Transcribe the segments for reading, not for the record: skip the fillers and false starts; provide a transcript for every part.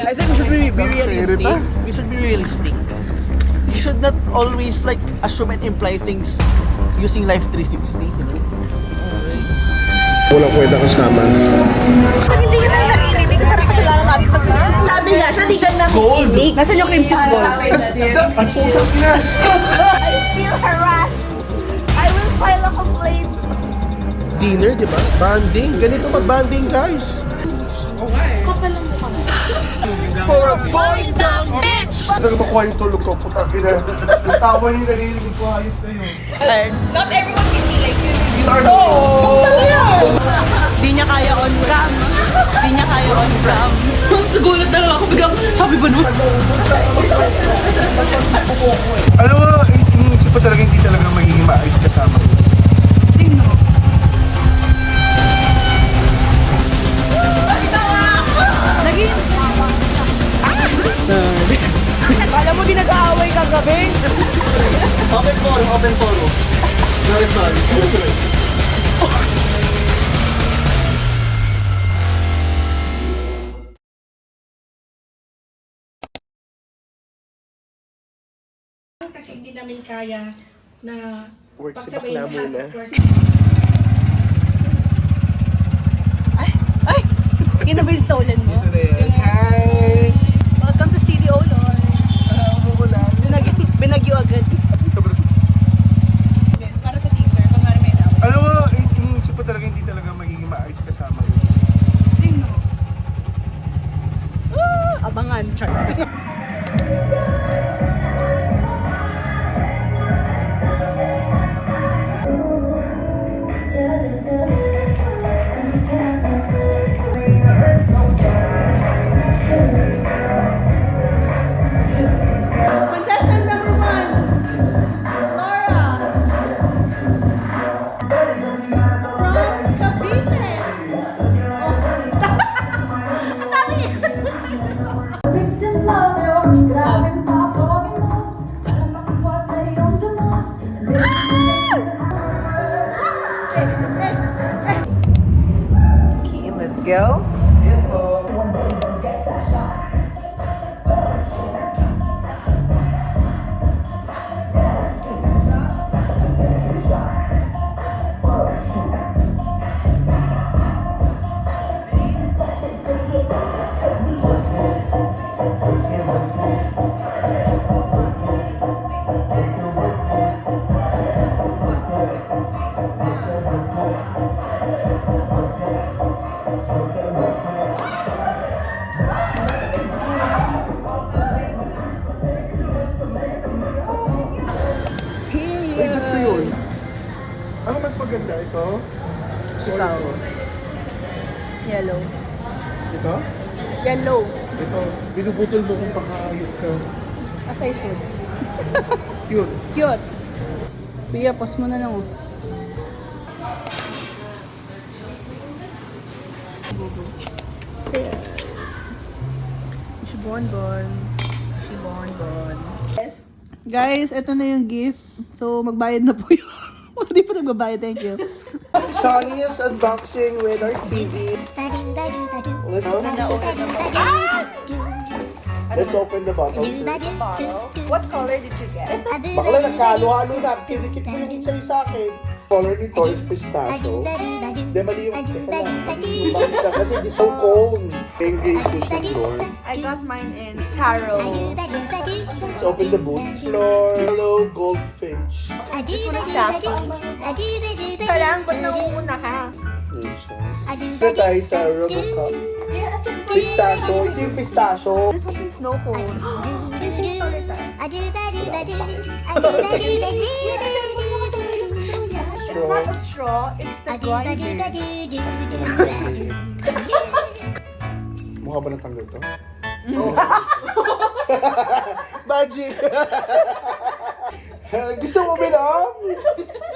I think we should be realistic. We should be realistic. We should not always like assume and imply things using Life 360, you know? Walang kwenta kasama. Pag hindi ka na naririnig, parang kasalanan natin mag-inig. Sabi nga siya, di ka nakikinig. Nasaan yung crimson ball? Ang putang ina! I feel harassed. I will file a complaint. Dinner, di ba? Banding. Ganito mag-banding, guys. Kapalang mo kami. For a boy down bitch! Talaga makuha yung tulog ko, putang ina. Yung tawa niyo naririnig ko, ayot na yun. Not everyone can be like you. Di niya kaya on cam. Di niya kaya on cam. Sugulat na lang ako biglang, sabi ba nun? Alam mo, iniisip ko talaga hindi talaga magiging maayos kasama. Sino? Naging... Kala mo di nag-aaway kagabi? Open forum, open forum. Sorry. Kasi hindi namin kaya na Work si pagsabayin bakla lahat, muna. of course. Ay! Yun na ba yung stolen mo? Hi! Welcome to CDO, Lord. Umuulan. Binagyo agad. Para sa teaser, kung nga may dapat. Alam mo, iniisip ko talaga hindi talaga magiging maayos kasama. Sino? Abangan, char. Contestant number 1, Laura. From Cavite. Okay, let's go. Ay, ba't ko yun? Ano mas maganda? Ito? Ikaw. Yellow. Ito? Yellow. Ito. Binubutol mo kung pakayot ka. As I should. Cute. Cute. Pia, post mo na lang. Oh. Si Bonbon. Si Bonbon. Yes. Guys, ito na yung gift. So, magbayad na po yun. Hindi pa nagbabayad. Thank you. Sonny's unboxing with our CZ. Let's go. Let's open the bottle. What color did you get? Bakla nagkalo-halo na. Kinikit mo yung sa'yo sa akin. Color nito is pistachio. Di mali yung... Teka lang. Yung box na kasi di so cone. Yung green cushion floor. I got mine in taro. Let's open the boot floor. Hello, goldfinch. This one is taffy. Ikaw lang, ba't nangunguna ka? Yun siya. Ito tayo sa Robocop. Pistachio. Ito yung pistachio. This one's in snow cone. It's not a straw, it's the grinder. Mukha ba natanggal to? Magic! Gusto mo binom?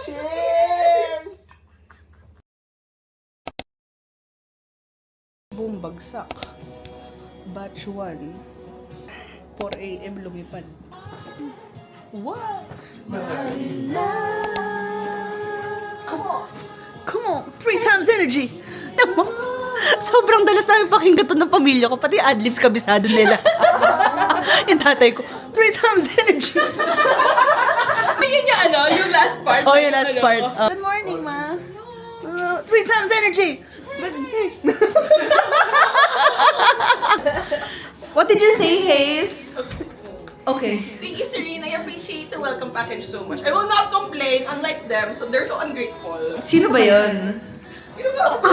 Cheers! Boom, bagsak. Batch 1. 4 a.m. lumipad. Wow! Come on! Come on! 3 times energy! Come on! Sobrang dalas namin pakinggan to ng pamilya ko, pati adlibs kabisado nila. Yung tatay ko, 3 times energy. Yun yung ano, yung last part. Oh, yung last part. Good morning, ma. 3 times energy. What did you say, Hayes? Okay. Thank you, Serena. I appreciate the welcome package so much. I will not complain, unlike them, so they're so ungrateful. Sino ba yun? Sino ba ako?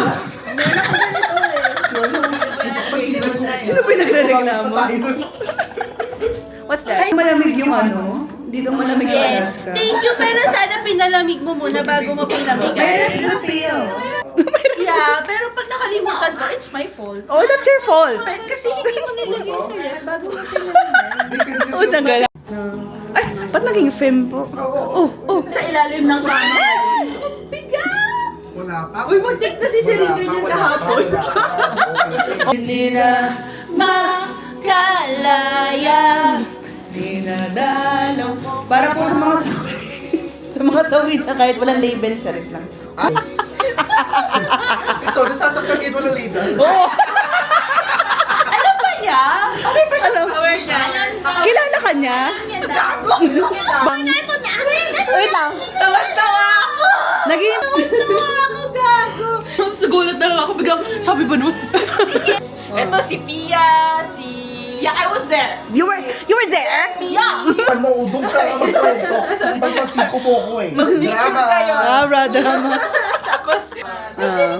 Sino ba yung nagre-reklamo? What's that? Malamig yung ano? Dito malamig yung Yes. Alaska. Thank you, pero sana pinalamig mo muna bago mo pinamigay. Yeah, pero pag nakalimutan ko, it's my fault. Oh, that's your fault. Kasi hindi mo nilagay sa ref bago mo pinamigay. Oh, tagal. Ay, ba't naging fem po? Oh. Sa ilalim ng kama. Wala pa. Uy, muntik na si Serena niyan kahapon. Hindi na makalaya. Dinadalaw. Para po sa mga sawi. Sa mga sawi siya kahit walang label, charis lang. Ito, nasasaktan kahit walang label. Alam ba niya? Okay pa siya. Alam. Kilala ka niya? Gago! Ito na! Wait lang. Tawa-tawa ako! Naging... Ako, gago! Sugulat na lang ako biglang, sabi ba naman? Ito si Pia, si... Yeah, I was there. You were there? Pia! Pag maudong ka nga magkwento, pagpasiko mo ko eh. Drama. Ah, drama. Tapos,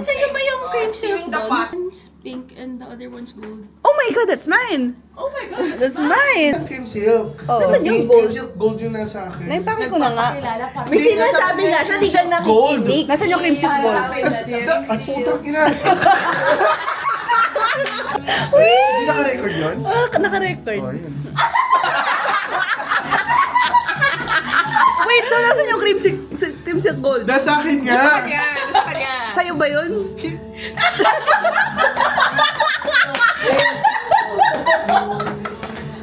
sa'yo ba yung cream syrup doon? Pink and the other one's gold. Oh my God, that's mine. Oh my God! That's mine. Cream silk. Oh. Nasaan yung Cream gold? silk, gold yun nasa akin. Naipakit ko na nga. May sinasabi nga siya, di ka Gold. nakikinig. Nasaan yung cream silk gold? Ay, putang ina. Hindi naka-record yun? Ah, naka-record. Oh, yun. Wait, so nasaan yung cream silk gold? Nasa akin nga. Sa kanya. Sa'yo ba yun?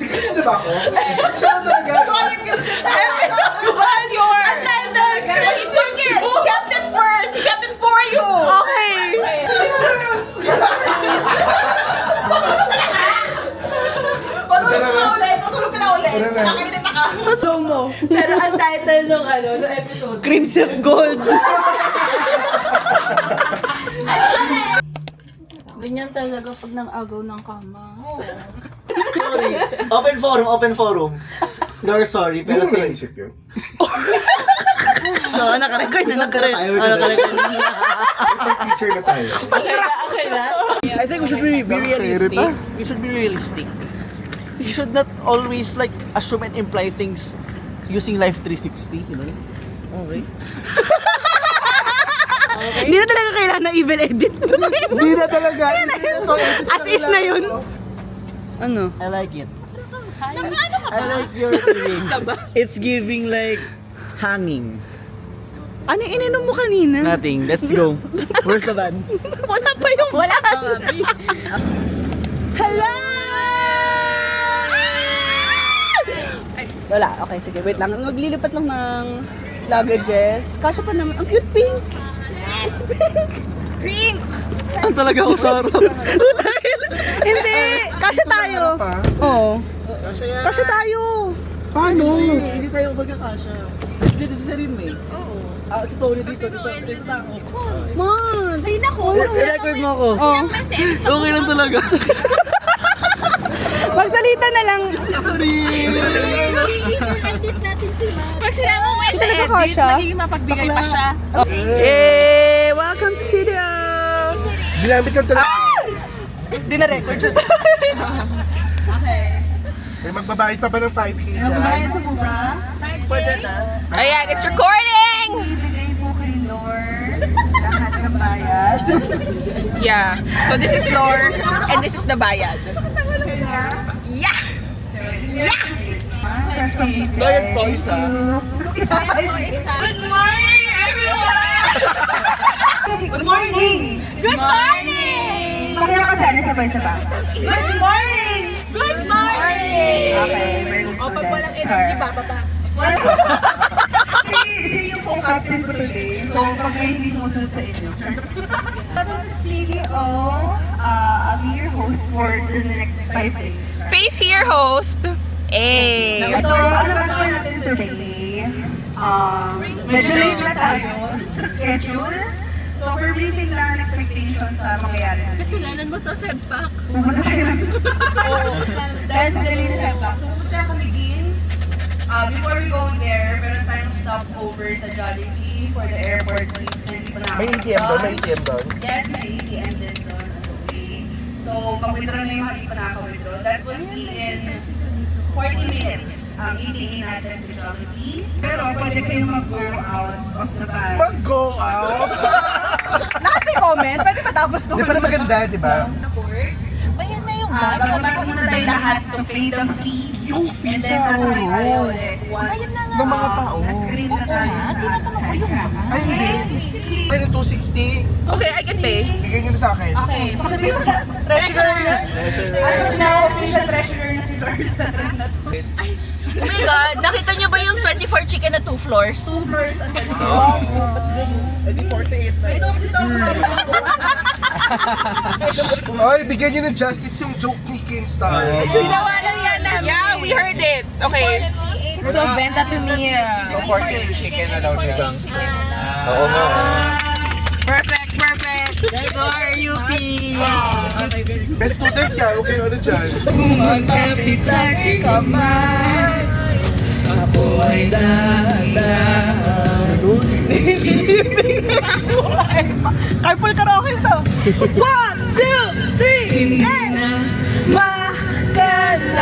Kasi diba ako? Siya na talaga. What's yours? It's okay. He kept it first. He kept it for you. Okay. Patulog ka na ulit. Tara na. Nakakainit ka. So mo. Pero ang title ng ng episode. Cream silk gold. Ganyan talaga pag nang-agaw ng kama. Sorry. Open forum. You're sorry, Pero pero mo naisip yun. Oo, naka-record na. Naka-record na. Teacher na tayo. Okay na? I think we should be realistic. We should be realistic. We should not always like assume and imply things using Life 360, you know? Okay. Hindi na talaga kailangan na evil edit. Hindi na talaga. As is na yun. Ano? I like it. I like your feeling. It's giving like hanging. Ano yung ininom mo kanina? Nothing. Let's go. Where's the van? Wala pa yung... Wala pa. Hello! Wala. Okay, sige. Wait lang. Maglilipat lang ng luggages. Kasya pa naman. Ang cute pink. It's pink. Pink! Ang talaga ako sa harap. Hindi. Kasya tayo. Oo. Kasya tayo. Paano? Hindi tayo magkakasya. Dito si Serin eh. Oo. Si Tony dito na ako. Man. Ay, naku. I-record mo ako. Oh. Okay lang talaga. Magsalita na lang. Sorry. Pag sinabi mo sa Sino ka edit, siya? magiging mapagbigay pa siya. Eh, welcome to studio. Ginamit ka talaga. Di na record siya. May magbabayad pa ba ng 5K dyan? Pwede na. Ayan, it's recording! Yeah. So this is Lore, and this is the bayad. Yeah! Yeah! Bayad po isa. Good morning, everyone! Good morning! Good morning! Pakita ko sana sa pwesa pa. Good morning! Good morning! Okay, O, pag walang energy, bababa. Sino yung co-captain ko today? So, pag hindi sumusunod sa inyo. CEO, I'll be your host for the next 5 days. Face here, host. Eh. So, ano ba gawin natin today? Medyo late na tayo sa schedule. So, for briefing lang expectations sa mangyayari natin. Kasalanan mo to, Sebpak. Pumunta tayo ng... Dahil sa daling setback. So, pumunta kami din. Before we go there, meron tayong stopover sa Jollibee for the airport please. Hindi pa May ATM doon, may ATM doon. Yes, may ATM din doon. Okay. So, pag-withdraw na yung hindi pa nakaka-withdraw. That will be in 40 minutes. ETA natin to Jollibee. Pero pwede kayong mag-go out of the van. Mag-go out! Comment? Pwede matapos Di ba maganda, di ba? Bayan na yung van. Bababa muna tayo lahat to pay the fee. Yung And then, sasakay tayo ulit. Ng mga tao. Na-screen na tayo. Tinatanong ko yung van. Ay, hindi. Pero 260. Okay, I can pay. Bigay nyo na sa akin. Okay, pakibigay mo sa treasurer. As of now, official treasurer na si Lord sa trend na to. Oh my God, nakita niyo ba yung 24 chicken na 2 floors? 2 floors ang ganito. Eh di 48 na yun. Ay, bigyan nyo ng justice yung joke ni Kingstar. Tinawanan nga namin. Yeah, we heard it. Okay. So, benta to me. So 48 chicken na daw siya. Oo nga. Perfect. Score, UP. Best student yan, okay ano dyan? Carpool karaoke to. 1, 2, 3, and makalaya.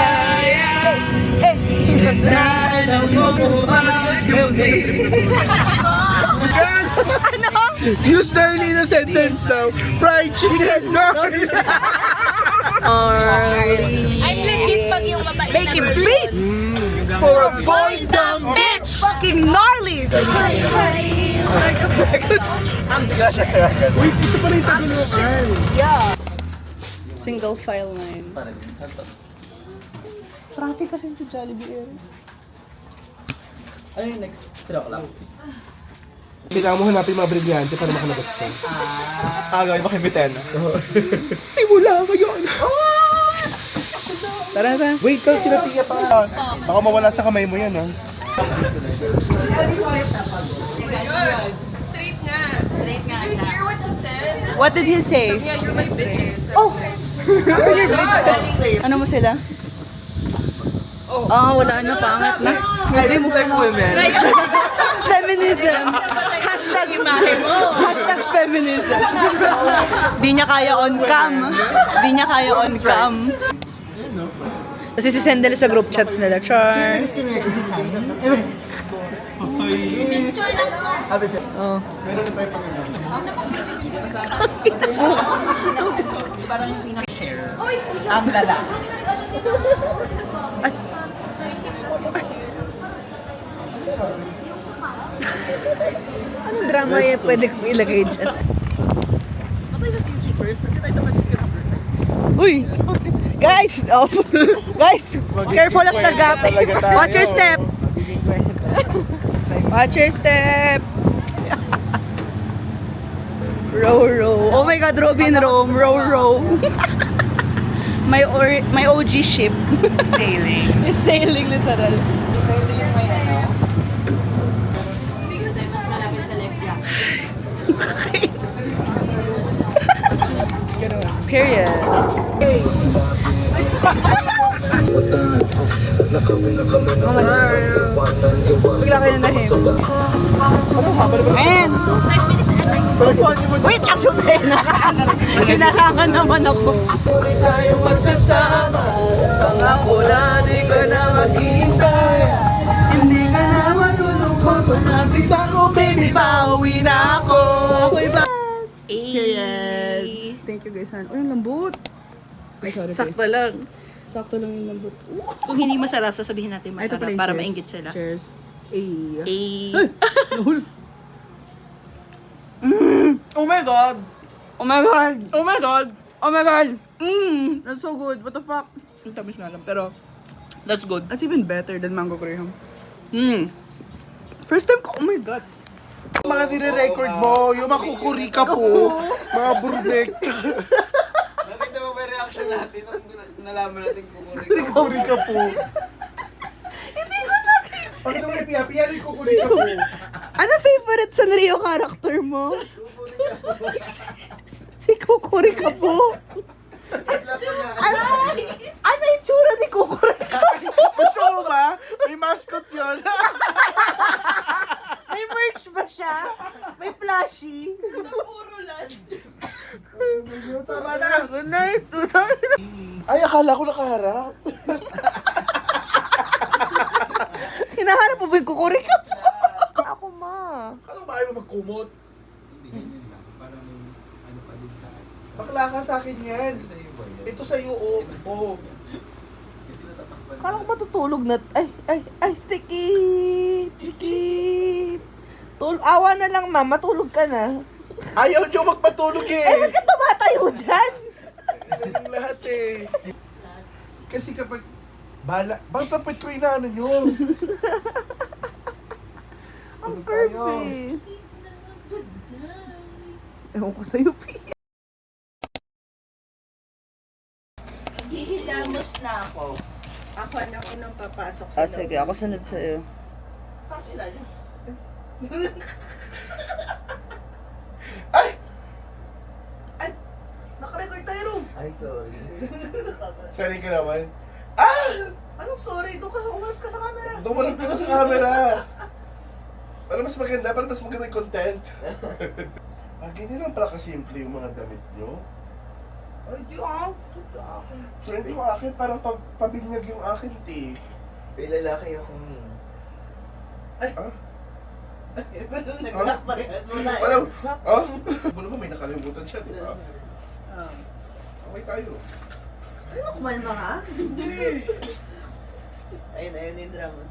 Use Darlene na sentence now. Fried chicken, Darlene! I'm legit pag yung mabait na Making version. beats for a boy dumb bitch. Fucking gnarly. Uy, gusto pa rin tagulukan. Single file line. Traffic kasi sa Jollibee area. Ano yung next? 3 o'clock? Kailangan mo hanapin mga brilyante para makalabas ka. Gawin mo kay Bitena. Simula ngayon! Tara. Wait, kasi sila tiya pa. Baka mawala sa kamay mo yan, ha? What did he say? Yeah, you're my bitches. Ano mo sila? Wala na, pangit na. I respect women. Feminism. Hashtag imahe mo. Hashtag feminism. Di niya kaya on cam. Di niya kaya on cam. Kasi si Sendel sa group chats nila. Char. Picture lang to. Oh. Meron na tayo pang Parang yung pinaka-share. Ang lalaki. Anong drama yan pwede kong ilagay dyan? Patay na si Yuki first. Hindi tayo sa Francisco na perfect. Uy! Guys! Oh. Guys! Careful of the gap. Watch your step! Watch your step! Row. Oh my God, Robin Rome. Row. my OG ship. Sailing. Sailing literal. Period. Bigla kayo na him. Man! Wait, actually, nakakangan naman ako. Tayo magsasama. Pangako na di ka na maghihintay. Hindi ka na matulungkot. Malapit ako, baby, pauwi na ako. Ako'y ba? Period. Thank you guys, Han. Uy, ang lambot. Ay, sorry. Sakto lang. Sakto lang yung lambot. Kung hindi masarap, sasabihin natin Ay, ito masarap pala yung para cheers. mainggit sila. Cheers. Eh. Oh my God! Oh my God! Oh my God! Oh my God! That's so good. What the fuck? Ang tamis nga lang, pero that's good. That's even better than mango graham. First time ko. Oh my God. mga nire-record mo, yung makukurika po, mga burdek. Nakita mo ba yung reaction natin nung nalaman natin kukurik? Kukurika po. Hindi ko nakita. Pag nung happy, ano yung kukurika po? Ano favorite Sanrio character mo? Si Kukurika po. Ano yung tsura ni Kukurika? Gusto mo ba? May mascot yun. May merch ba siya? May plushie? Tama na. Good night. Ay, akala ko nakaharap. Hinahanap mo ba yung Kukurika po? Ako ma. Akala ba ayaw magkumot? Bakla ka sa akin yan. Ito sa'yo, oh. Oh. Kala ko matutulog na. Ay, sticky. Sticky. Awa na lang, ma. Matulog ka na. Ayaw nyo magpatulog Eh, eh. ba't ka tumatayo dyan? Yung lahat eh. Kasi kapag bakit tapit ko inaano nyo? Ang curvy. Ewan ko sa'yo, P. Hihilamos na ako. Ako na unang papasok sa loob. Sige. Ako sunod sa'yo. Pakilala. Nakarecord tayo, Rum. Ay, sorry. Sorry ka naman. Anong sorry? Doon ka, umarap ka sa camera. Dumarap ka na sa camera. Para mas maganda, para mas maganda yung content. Ganyan lang pala kasimple yung mga damit nyo. Ay, di ah. Friend ko akin, parang pabinyag yung akin, te. May lalaki akong... Nagpaparehas mo na. Walang, Ano ba, may nakalimutan siya, di ba? Okay tayo. Ano ba kumalma ka? Ayun yung drama.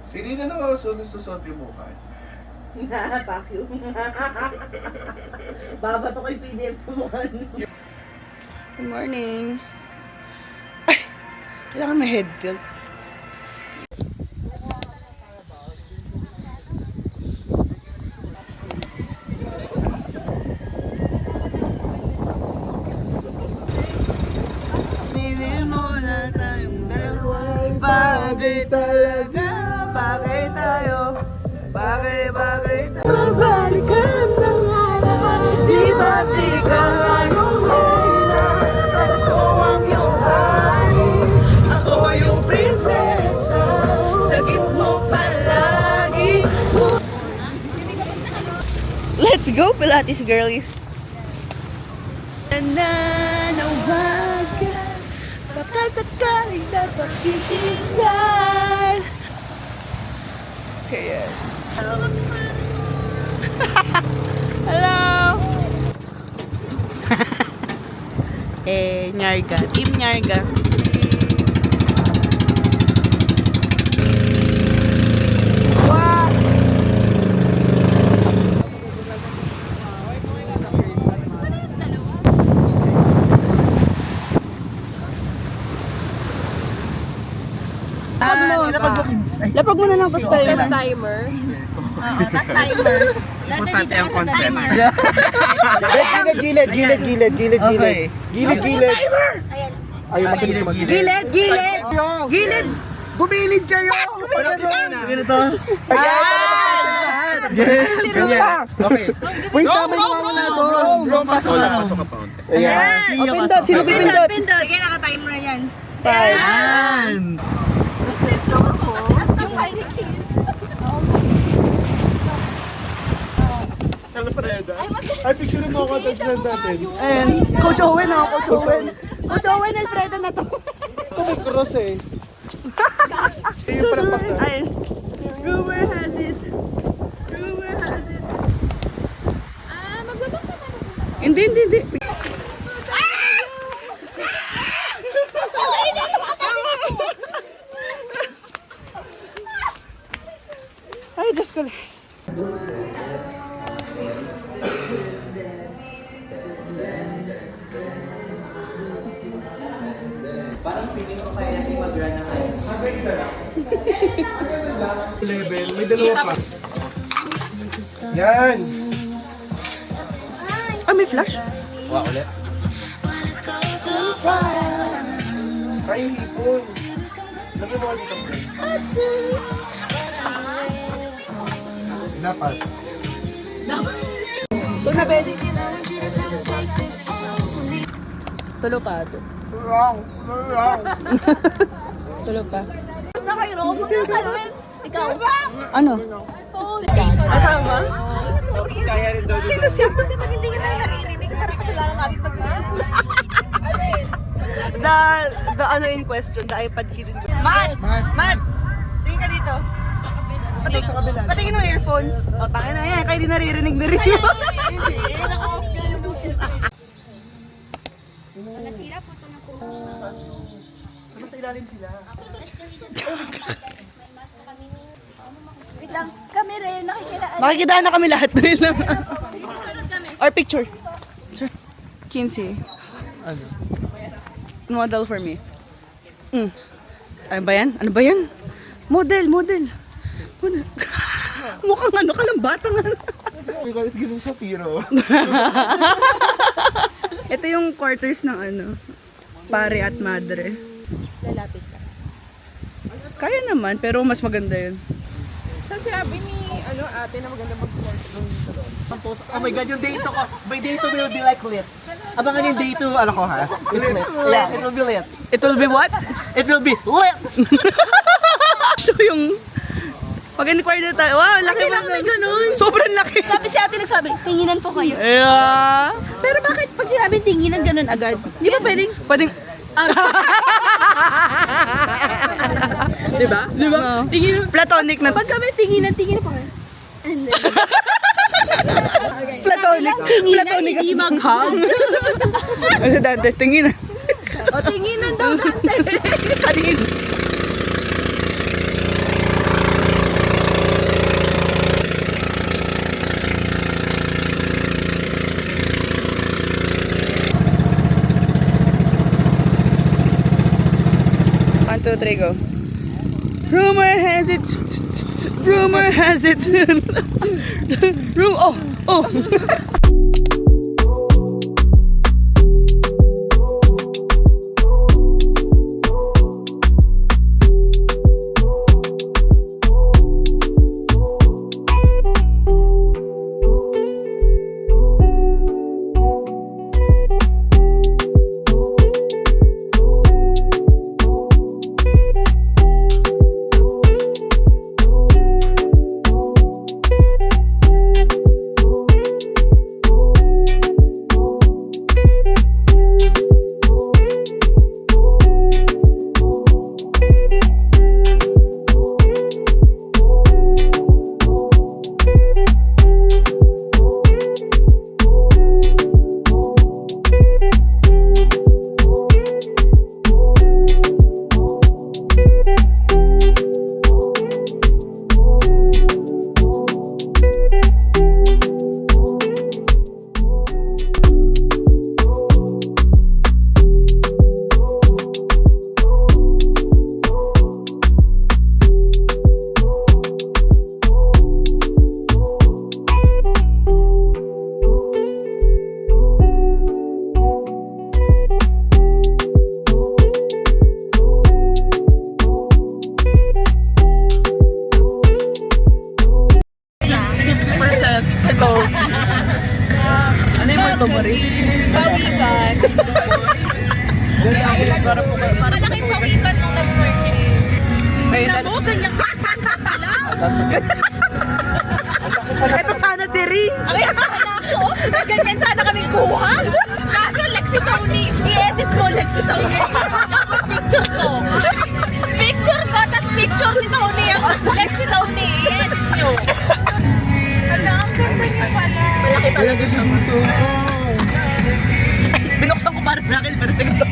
Si Rina na nga susot yung mukha. Vacuum. Babato ko yung PDF sa mukha. Good morning. Ay, kailangan may head tilt. Minil mo na tayong dalawa. Bagay talaga. Bagay tayo. Bagay tayo. Mabalikan ng araw. Di ba't ikaw anong mayroon? Ako ang iyong hari. Ako yung prinsesa. Sagip mo palagi. Let's go, Pilates girlies! Nananawagan, baka sakaling dapat titignan. Period. Hello! Nyarga. Team Nyarga. Wow! Lapag mo na lang, tapos tayo. Test timer. Oo, test timer. Importante ang concept. Gilid. Ayaw makinig naman. Gilid! Gumilid kayo! Ganito. Okay. Wait, tama yung mga na doon. Pasok ka pa. Ayan. O, pindot. Sino pindot? Sige, naka-timer yan. Ayan. Ay, picture mo ako tapos lang natin. Ayan. Coach Owen, oh. Coach Owen. Coach Owen, Alfredo na to. Ito may cross eh. Yung parang pagka. Ay. Rumor has it. Hindi. Ay, Diyos ko. Parang feeling ko kaya natin mag-run na kayo. Level, may dalawa pa. Yan! Ah, may flash? Ay, hipon. Lagyan mo dito. Dapat. Tulo pa. Wrong. Tulo pa. Ikaw. Ano? Asama? Kaya rin daw. Pag hindi ka tayo naririnig, parang kasalanan natin pag The ano in question, the iPad kid in Matt! Tingin ka dito. Patingin ng earphones. O, tangin na yan. Kaya di naririnig na rin. Nasira po ito ng puno. Mas ilalim sila. Wait lang, kami rin, nakikilaan. Makikidaan na kami lahat rin. Susunod kami. Or picture. Sure. Kinsey. Ano? Model for me. Ano ba yan? Ano ba yan? Model. Model. Mukhang ano ka lang, batang ano. Because it's giving Sapiro. Ito yung quarters ng ano, pare at madre. Lalapit ka. Kaya naman, pero mas maganda yun. So sinabi ni ate na maganda Oh my God, yung day 2 ko. My day 2 will be like lit. Abangan yung day 2, ano ko ha? Lit. Yeah, it will be lit. It will be what? It will be lit! So yung pag-inquire na tayo, wow, laki ba may ganun? Sobrang laki. Sabi si ate nagsabi, tinginan po kayo. Yeah. Pero bakit pag sinabing tinginan ganun agad? Di ba pwedeng? Pwedeng. Diba? Diba? Tingin. Platonic na. Pag kami tinginan pa kayo. Platonic. Platonic hindi mag-hug. Ano sa Dante? Tinginan. O tinginan daw Dante. Tingin. One, two, three, go. Rumor has it. Rumor has it. Oh. Ano yung mga tumari? pawikan. Malaking pawikan nung nag-working. Ayun na. Ganyan ka pala. Ito sana si Ring. Kaya sana ako. Ganyan sana kami kuha. Kaso Lexi Tony. I-edit mo Lexi Tony. Tapos picture ko. Picture ko, tapos picture ni Tony. Tapos Lexi Tony. I-edit nyo. Ala, ang ganda niya pala. Malaki talaga siya. Binuksan ko para sa akin, pero sige to.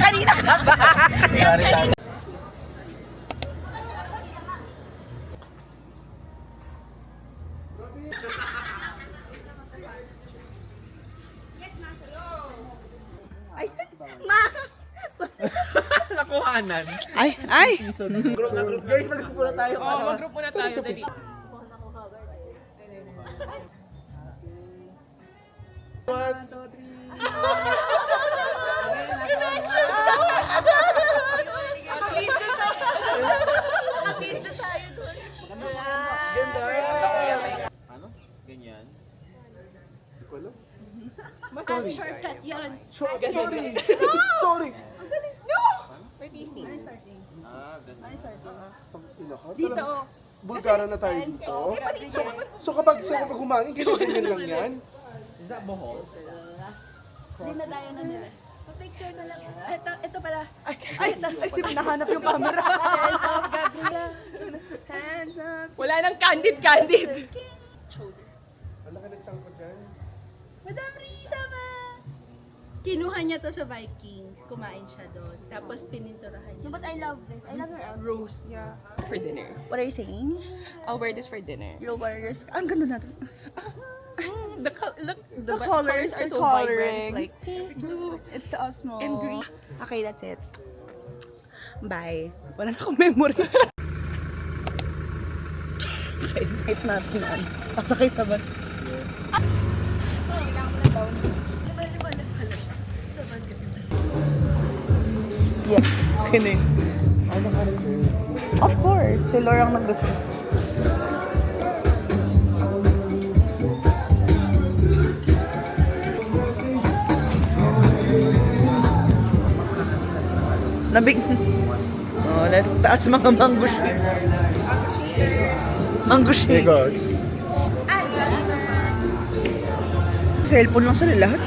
Kanina ka ba? Nakuhanan. Ay, ay! Guys, mag-group muna tayo. Mag-group muna tayo, dali. Nakidyo tayo doon. Ano? Ganyan. Shortcut yun. Sorry. Ah, ganyan. Dito. Bulgara na tayo dito. So kapag humangin, ganyan lang yan. Is that bohol? Dinadayo na nila. Picture na lang. Ito pala. Ay, nahanap yung camera. Hands up. Wala nang candid. Ano ka nagtsangkot dyan? Madam Risa ma! Kinuha niya to sa Vikings. Kumain siya doon. Tapos pininturahan No, niya. but I love this. I love her outfit. Rose. Yeah. For dinner. What are you saying? I'll wear this for dinner. You'll wear yours. Ang ganda natin. The colors are so vibrant. Like pink, blue. It's the Osmo. And green. Okay, that's it. Bye. Wala na akong memory. Wait natin yan. Pasakay sa ban. Yeah. Kini. Of course. Si Laura ang nag-gusto. Nabig. Oh, let's taas mga mango shake. Mango shake. God. Cellphone lang sila lahat.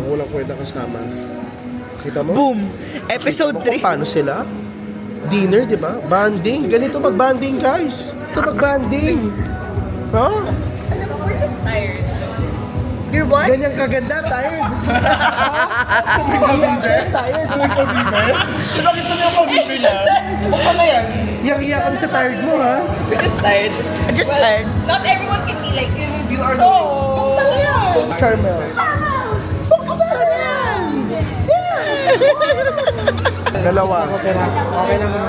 Walang kwenta kasama. Kita mo? Boom! Episode Kung 3. paano sila? Dinner, di ba? Banding. Ganito mag-banding, guys. Ito mag-banding. Ha? We're just tired. You're what? Ganyang kaganda, tired. Yes, tired. Bakit mo yung pabibili niya? Ano yan? Yang-iya kami sa tired mo, ha? We're just tired. Just tired. Not everyone can be like you. Charmel. Dalawa. Okay naman.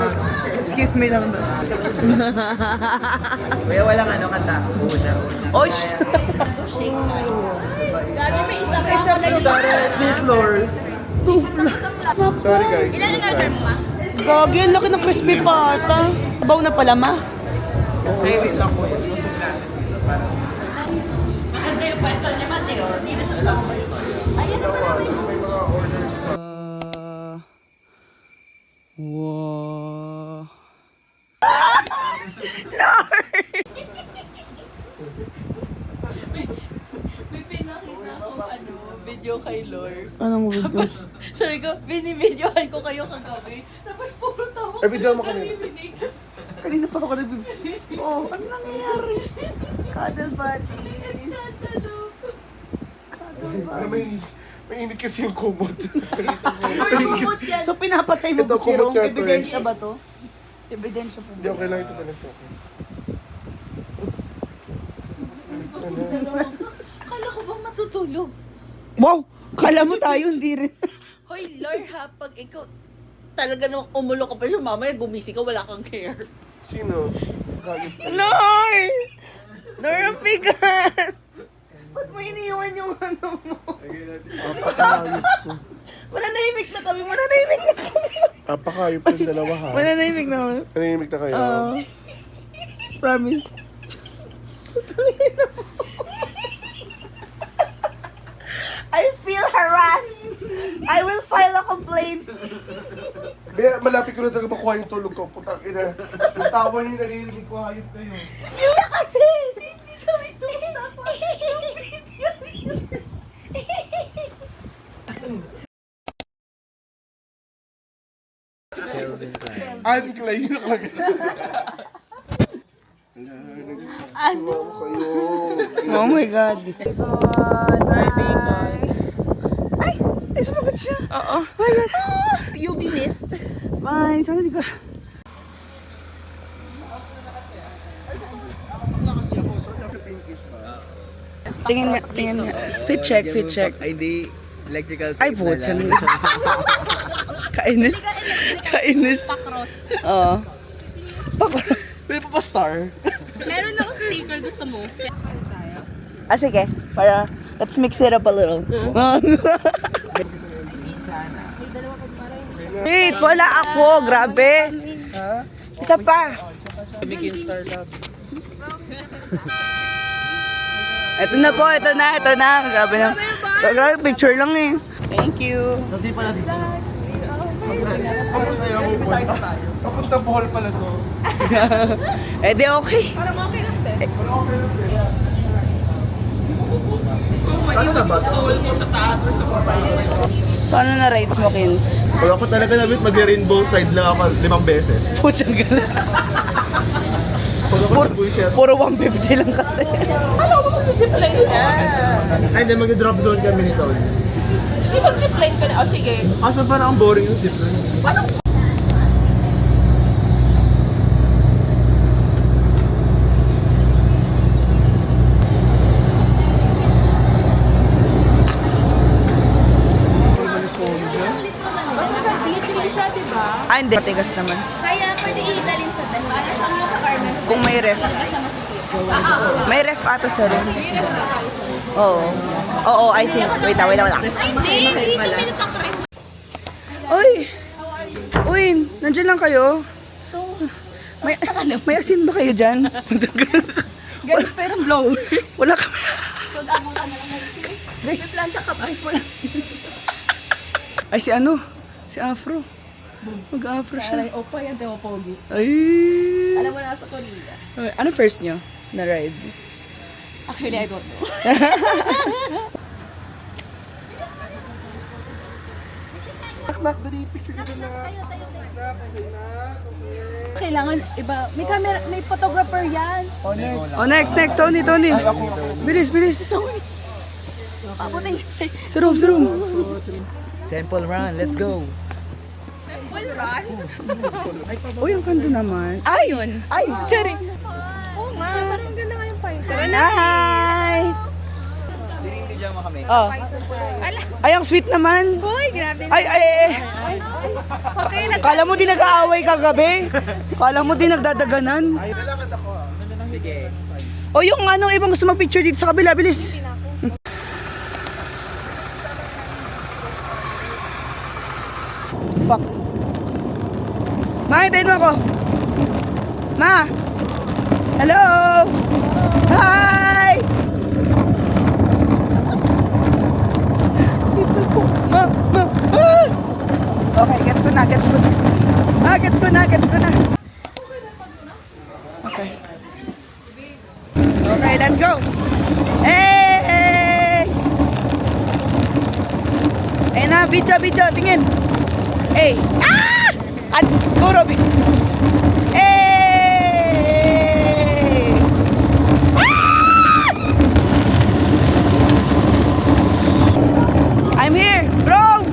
Excuse me lang ba? Kuya, walang ano kanta. Oy! Gabi, may isa pa ako lagi. 2 floors. 2 floors. Sorry, guys. Ilan na order mo, ma? Gagi, ang laki ng crispy pata. Sabaw na pala, ma. Okay, wait lang po. Maganda yung pwesto niya, Mateo. Hindi na siya tao. Ayan na pala. Wow. May pinakita akong video kay Lord. Anong video? Tapos, sabi ko, binibidyohan ko kayo kagabi. Tapos puro tawa. Video mo kami. Kanina pa ako nagbibig. Oh, ano nangyayari? Cuddle buddies. May init kasi yung kumot. So pinapatay mo Ito, ba si Rong? kumot ka to eh. Ebidensya ba to? Ebidensya po. Hindi, okay lang ito pala sa akin. Akala ko bang matutulog? Wow! Kala mo tayo, hindi rin. Hoy, Lord ha, pag ikaw talaga nung umulo ka pa siya, mamaya gumising ka, wala kang care. Sino? Lord! Lord, ang bigat! Ba't mo iniwan yung ano mo? Mananahimik na kami, mananahimik na kami. Apakayop yung dalawa, ha? Mananahimik na kami. Nanimik na kayo. Promise. I feel harassed. I will file a complaint. Kaya malapit ko na talaga makuha yung tulog ko. Putang ina. Ang tawa niyo naririnig ko, hayop kayo. Mila kasi! Hindi kami tulog. Anne Clay, yun nakalagay. Ano? Kayo. Oh my God. Bye, bacon. Ay, sumagot siya. Oo. Oh my God. You'll be missed. Bye. Sana di ko. Tingin nga, tingin nga. Fit check, fit check. Ay, di electrical Ay, butya na. Kainis. Kainis. Cross. Oo. Pakros. Pwede pa star? Meron akong sticker, gusto mo? Ah, sige. Para, let's mix it up a little. Wait, wala ako. Grabe. Isa pa. Ito na po, ito na. Grabe na. Grabe, picture lang eh. Thank you. Hindi pala dito. Papunta Bohol pala to. Eh di okay. Ano na ba? So ano na rides mo, Kins? Pag ako talaga namin mag-rainbow side lang ako 5 beses. Putsang gala. Pag ako nag-buisit. Puro 150 lang kasi. Ay, hindi mag-drop zone kami nito. Di mag-zipline ka na. O sige. Asa pa na ang boring yung zipline? Basta sa D3 siya, di ba? Ah, hindi. Matigas naman. Kaya pwede ilalin sa dahil. Para siya mo sa garments. Kung may ref. Talaga siya masisira. May ref ata sa rin. Oo. Oo, I think. Wait lang. Hindi nagkakry. Uy! Uy, nandiyan lang kayo. So, May asin ba kayo dyan? guys, pero blow. Wala kami. Pag-abutan na lang natin. May plancha ka, guys, wala. Ay, si ano? Si Afro. Mag-Afro siya. Opa yan, Teo Pogi. Ay. Alam mo na sa Korea. Okay, ano first nyo na ride? Actually, I don't know. Knock, dali, picture dito na. Kailangan iba. May camera, may photographer yan. Oh, next. Tony. Bilis. Paputing. Surum. Temple run, let's go. Uy, ang ganda naman. Ay! Ay, cherry! Oo nga, parang maganda nga yung pine. Hi! Sining di dyan mo kami. Oh. Ay, ang sweet naman. Uy, grabe na. Ay. Okay, Kala mo di nag-aaway kagabi? Kala mo di nagdadaganan? Sige. O yung ano, ibang gusto mag-picture dito sa kabila, bilis. Fuck. Ma, hintayin mo ako. Ma! Hello! Hi! Ma! Okay, gets ko na. Gets ko na. Okay. Okay, let's go! Hey! Ayun na, video, tingin. Hey! Ah! At, go, Robby! Hey! Ah! I'm here! Bro!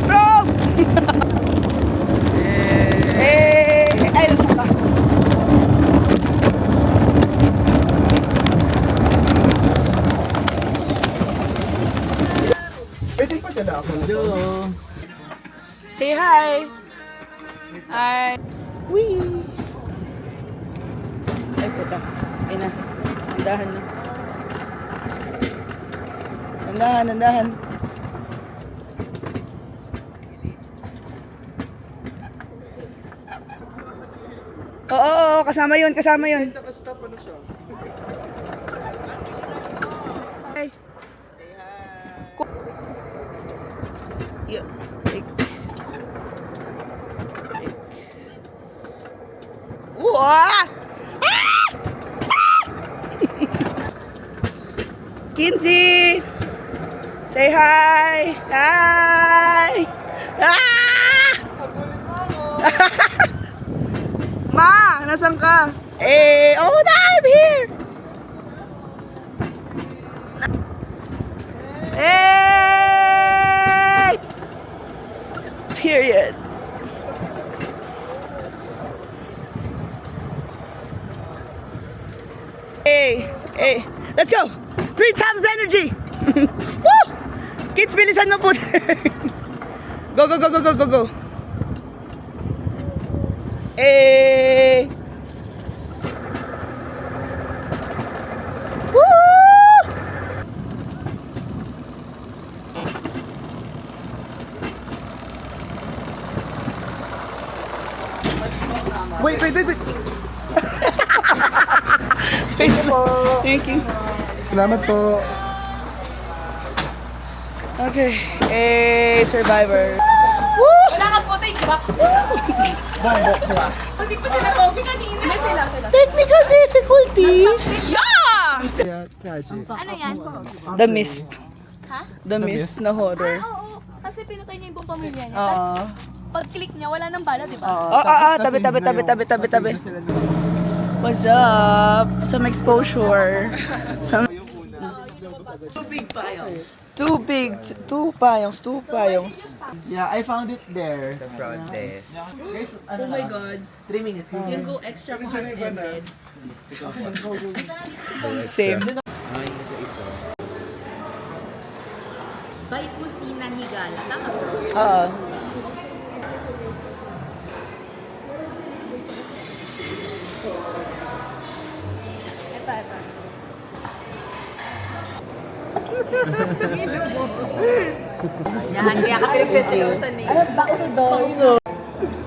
Hey! Ay, nasa ka. Pwede pa dyan ako. Say hi! Hi! Wee! Ay, puta. Ay na. Nandahan na. Nandahan. Oo, kasama yun. Nakastop ano siya? Hey. Yeah. Wah! Kinsey! Say hi! Hi! Ah! Ma! Nasaan ka? Eh! Oh, I'm here! Hey! Period. Hey, let's go! 3 times energy! Woo! Kids, bilisan mo po. Go, go, go, go, go, go, go. Eh. Woo! Wait. Thank you. Salamat po. Okay. Eh, survivor. Wala kang puti, di ba? Hindi pa sila Bobby kanina. Hindi sila. Technical difficulty. Ano yan? The Mist. Ha? The Mist na horror. Oo. Kasi pinatay niya yung buong pamilya niya. Oo. Tapos pag-click niya, wala nang bala, di ba? Tabi. What's up? Some exposure. Some... Two payongs. Yeah, I found it there. The Protest. Oh my God. 3 minutes. Yung Go Extra mo has ended. Same. Ay, isa-isa. By Kusina ni Gala. Tama ba? Oo. Yan, kaya ka pinagsasayosan eh.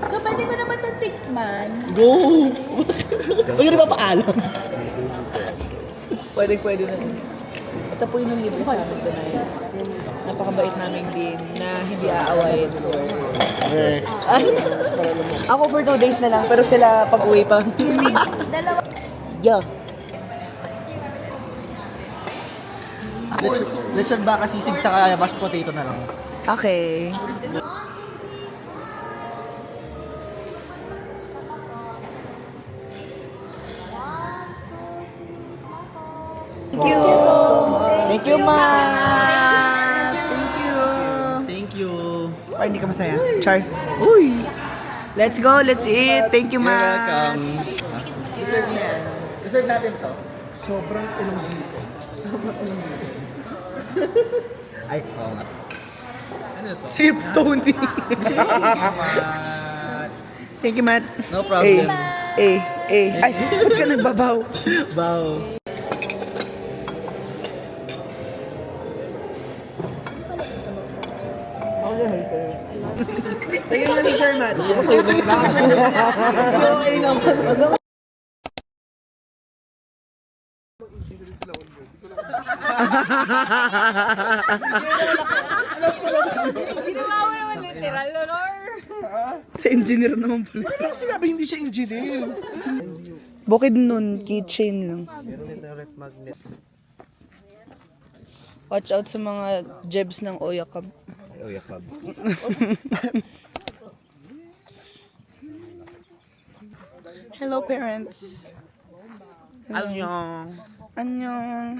So, pwede ko naman itong tikman. Go! Huwag na paalam. Pwede na. Ito po yung libre sa amin tonight. Napakabait namin din na hindi aawayin. Ay, ako for 2 days na lang, pero sila pag-uwi pa. Dalawa. Yeah. Lechon baka sisig tsaka mashed potato na lang. Okay. Thank you. Thank you, ma. Thank you. Thank you. Ay, hindi ka masaya. Charles. Uy. Let's go. Let's eat. Thank you, ma. You're welcome. Deserve yan. Deserve natin to. Sobrang elongito. Ay, oo nga. Ano to? Sip Tony. Thank you, Matt. No problem. Ay, ba't ka nagbabaw? Bow. Tingnan na si Sir Matt. Okay naman. Ginawa mo naman literal, Lord. Si engineer naman pala. Ano sinabi hindi siya engineer? Bukid nun, keychain lang. Watch out sa mga jebs ng Oyakab. Ay, yakab. Hello, parents. Annyeong. Annyeong.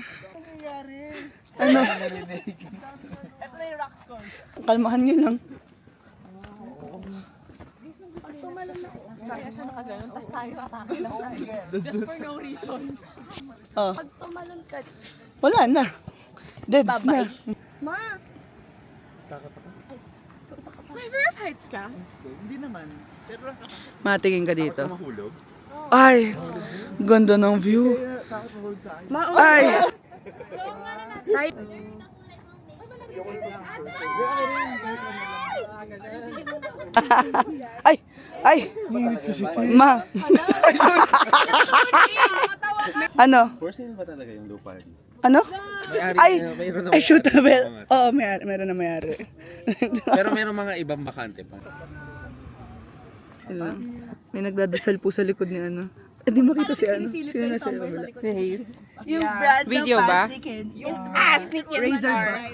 Ano? Kalmahan nyo lang. Kaya siya nakaganon, tapos tayo atake lang tayo. Just for no reason. Oh, Pag tumalon ka, wala na. Debs na. babay. Ma! May rare heights ka? Hindi naman. Pero Matingin ka dito. Mahulog? Ay, ganda ng view. Ay! Ay! Ay! Ma! Ay, sorry. Ano? For sale ba talaga yung lupa? Ano? Ay! Mayroon Ay, shoot. Oo, meron na may-ari. Pero mayroon mga ibang bakante pa. May nagdadasal po sa likod ni ano. Eh, di makita si ano. Sino na sa kabila? Si Hayes. Yung brand Video ng ba? Pastikids. Razorback.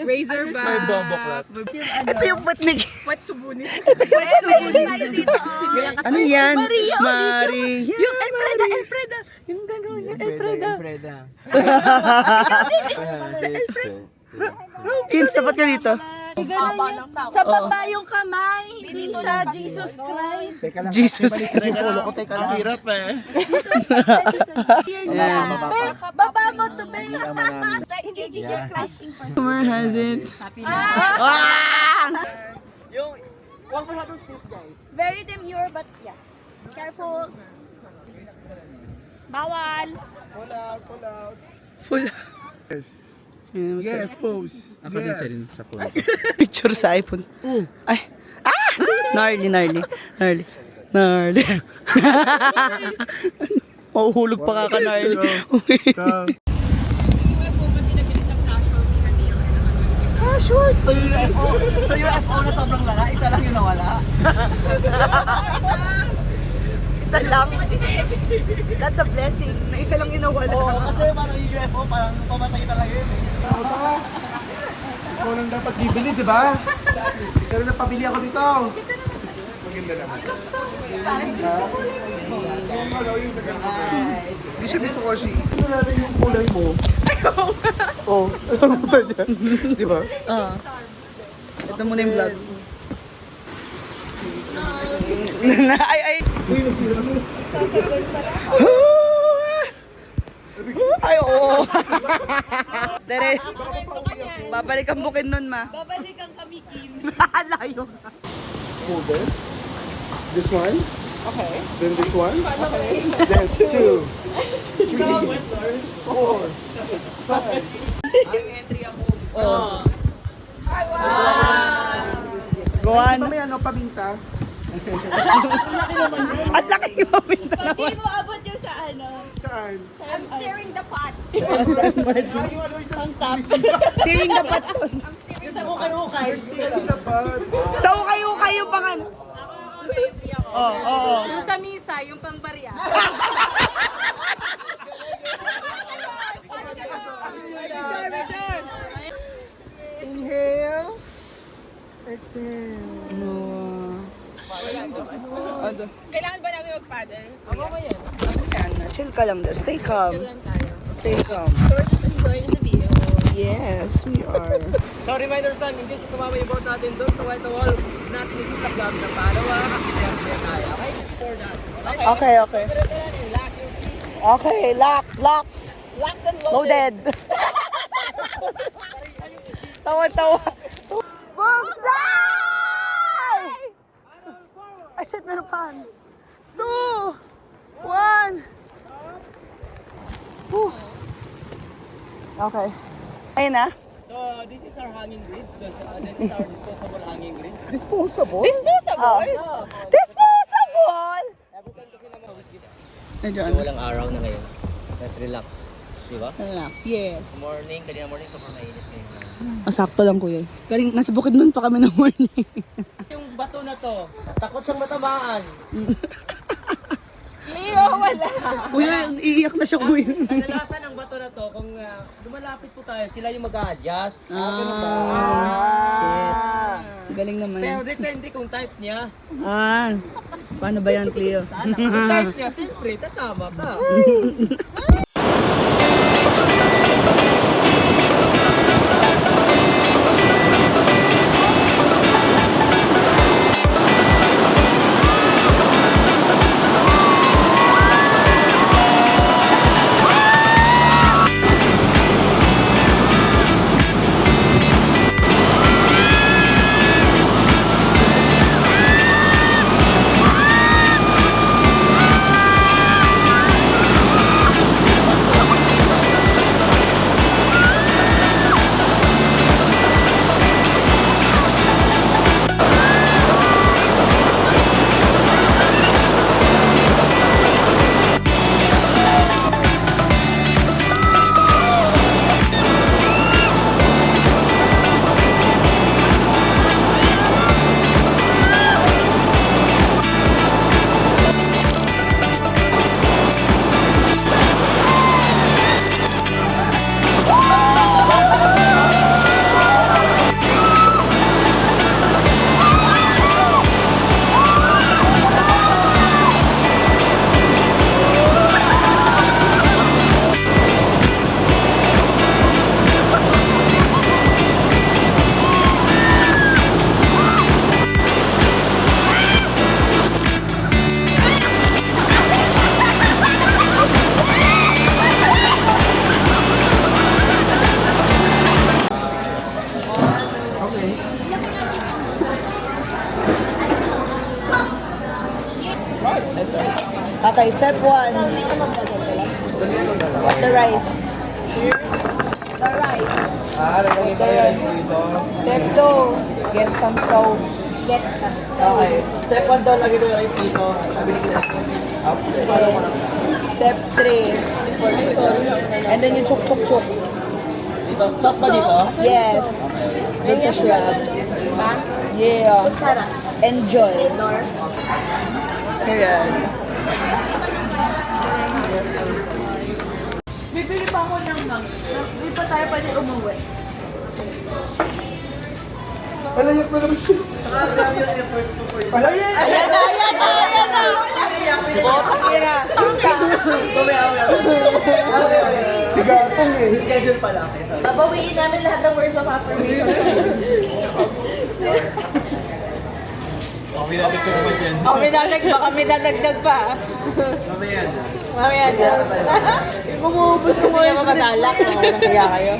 Razorback. may bomboklat. Ito yung patnik. Subunit. Tayo dito, Ano yan? Maria. Yung Elfreda. Yung gano'n, yung Elfreda. Kins, tapat ka dito. Sa baba yung kamay, hindi siya Jesus Christ. Jesus. Ang hirap eh. Baba mo to, be. Hindi Jesus Christ. Where has it? Very demure, but yeah. Careful. Bawal. Full. Yes, pose. Ako din sa rin sa phone. Picture sa iPhone. Ay. Ah! Gnarly. Mahuhulog pa ka gnarly. Casual. Sa UFO na sobrang lala, isa lang yung nawala. Isa lang. That's a blessing. Na isa lang inawala. Oo, kasi parang yung UFO, parang pamatay talaga yun. Ikaw lang dapat bibili, di ba? Pero napabili ako dito. Maganda naman. Hindi siya Mitsukoshi. Ito natin yung kulay mo. Oo. Alam mo niya. Di ba? Ito muna yung vlog. Ay. Ay, oo. Dere. Babalik ang bukin nun, ma. Babalik ang kamikin. Layo. Pull this. This one. Okay. Then this one. Okay. Then 2, 3, 4, 5. Oh. Goan. May ano, paminta. At laki yung paminta naman. Hindi mo abot yung sa ano. Saan? I'm stirring the pot. Yung ano, isang top. Steering dapat. Isa ko kayo kayo. Sa ukay-ukay yung pangan. Oo. Yung sa misa, yung pambarya. Inhale. Exhale. Kailangan ba namin mag-paddle? Chill ka lang daw. Stay calm. Stay calm. So we're just enjoying the view. Yes, we are. So reminders lang, in case tumama yung boat natin doon sa White Wall, natin ititlagam ng palawa kasi kaya tayo. Okay, before that. Okay. Okay, locked. Locked and loaded. Loaded. Tawa. Bugsay! Ay, shit, meron pa. 2, 1. Okay. Ayun na. So this is our hanging bridge. This is our disposable hanging bridge. Disposable? Disposable? Medyo ano? Walang araw na ngayon. Let's relax. Di ba? Relax, yes. Morning, kanina morning, sobrang mainit ngayon. Masakto lang, kuya. Galing, nasa bukid nun pa kami ng morning. Yung bato na to, takot siyang matamaan. Leo, wala. Kuya, iiyak na siya, kuya. Kadalasan ang bato na to, kung lumalapit po tayo, sila yung mag-a-adjust. Shit. Galing naman. Pero depende kung type niya. Paano ba yan, Cleo? Kung type niya, siyempre, tatama ka. Okay, step 1. Waterize. The rice. Step 2. Get some sauce. Get some Okay. Step 1 daw, lagay ko yung rice dito. Sabi ni Kina. Follow mo lang siya. Step 3. And then you chuk. Dito, sauce ba dito? Yes. This is shrubs. Yeah. Enjoy. Ayan. Bibili pa ako ng mug. Hindi pa tayo pwede umuwi. Palayak na naman siya. Palayak! Ayan na. Si Gatong eh. Schedule pala. Babawiin namin lahat ng words of affirmation. Baka may dadagdag pa. Mamaya na. Umuubos Gusto niya mamadalak. Kaya kayo.